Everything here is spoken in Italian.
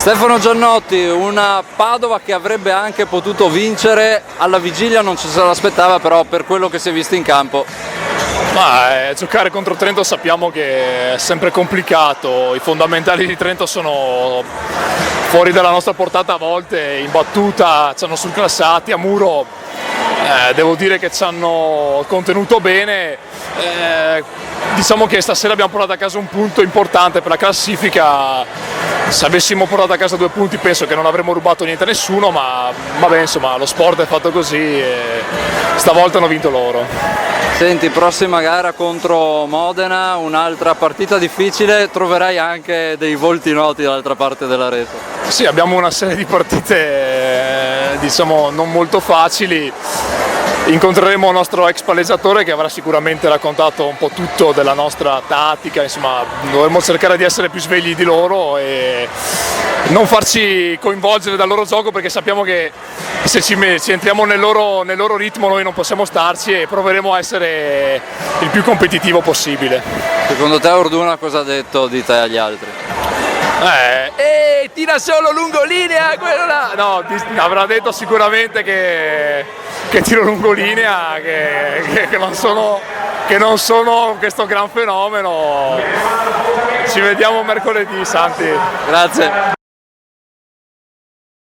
Stefano Giannotti, una Padova che avrebbe anche potuto vincere, alla vigilia non ci se l'aspettava, però per quello che si è visto in campo. Giocare contro Trento sappiamo che è sempre complicato, i fondamentali di Trento sono fuori dalla nostra portata a volte, in battuta ci hanno surclassati, a muro devo dire che ci hanno contenuto bene, diciamo che stasera abbiamo portato a casa un punto importante per la classifica. Se avessimo portato a casa 2 punti penso che non avremmo rubato niente a nessuno, ma vabbè, insomma, lo sport è fatto così e stavolta hanno vinto loro. Senti, prossima gara contro Modena, un'altra partita difficile, troverai anche dei volti noti dall'altra parte della rete. Sì, abbiamo una serie di partite diciamo non molto facili. Incontreremo il nostro ex palleggiatore che avrà sicuramente raccontato un po' tutto della nostra tattica, insomma dovremmo cercare di essere più svegli di loro e non farci coinvolgere dal loro gioco, perché sappiamo che se ci entriamo nel loro ritmo noi non possiamo starci e proveremo a essere il più competitivo possibile. Secondo te Orduna cosa ha detto di te agli altri? Tira solo lungolinea, quello là! No, avrà detto sicuramente che tiro lungolinea, che non sono questo gran fenomeno. Ci vediamo mercoledì, Santi. Grazie.